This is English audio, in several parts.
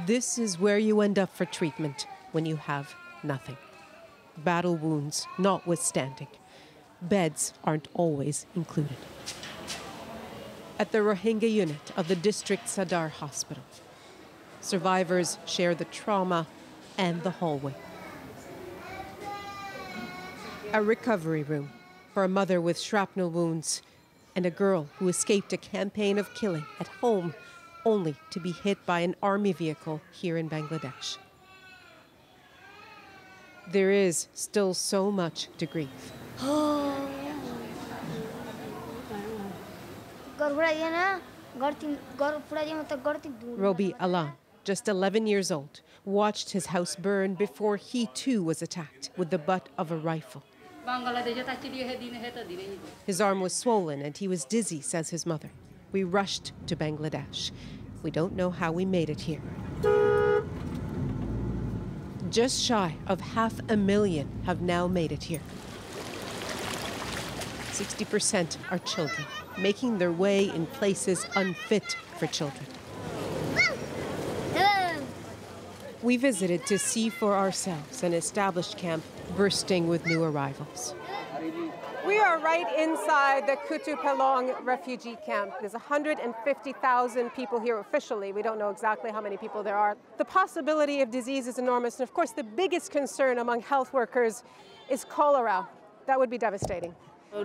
This is where you end up for treatment when you have nothing. Battle wounds notwithstanding, beds aren't always included. At the Rohingya unit of the district Sadar hospital, survivors share the trauma and the hallway. A recovery room for a mother with shrapnel wounds and a girl who escaped a campaign of killing at home only to be hit by an army vehicle here in Bangladesh. There is still so much to grieve. Robi Alam, just 11 years old, watched his house burn before he too was attacked with the butt of a rifle. His arm was swollen and he was dizzy, says his mother. We rushed to Bangladesh. We don't know how we made it here. Just shy of 500,000 have now made it here. 60% are children, making their way in places unfit for children. We visited to see for ourselves an established camp bursting with new arrivals. We are right inside the Kutu Pelong refugee camp. There's 150,000 people here officially. We don't know exactly how many people there are. The possibility of disease is enormous. And of course, the biggest concern among health workers is cholera. That would be devastating.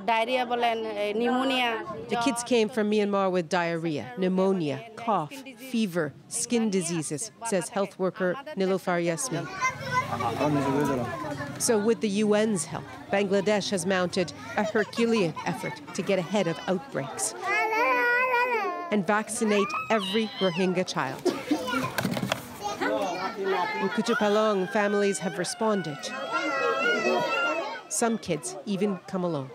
Diarrhea, pneumonia. The kids came from Myanmar with diarrhea, pneumonia, cough, fever, skin diseases, says health worker Nilofar Yasmin. So with the UN's help, Bangladesh has mounted a Herculean effort to get ahead of outbreaks and vaccinate every Rohingya child. In Kutu Pelong, families have responded. Some kids even come alone.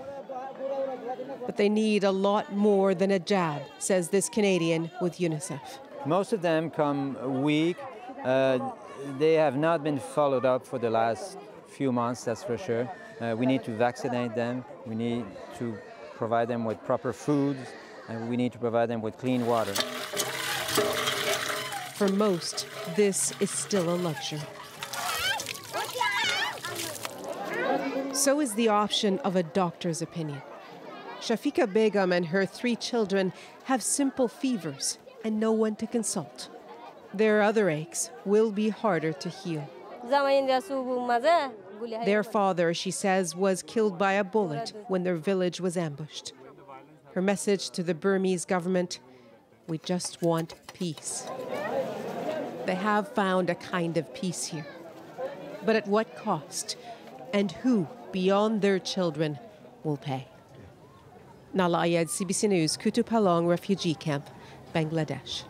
But they need a lot more than a jab, says this Canadian with UNICEF. Most of them come weak. They have not been followed up for the last few months, that's for sure. We need to vaccinate them. We need to provide them with proper foods, and we need to provide them with clean water. For most, this is still a luxury. So is the option of a doctor's opinion. Shafika Begum and her 3 children have simple fevers and no one to consult. Their other aches will be harder to heal. Their father, she says, was killed by a bullet when their village was ambushed. Her message to the Burmese government: we just want peace. They have found a kind of peace here. But at what cost? And who, beyond their children, will pay? Nala Ayed, CBC News, Kutu Pelong Refugee Camp, Bangladesh.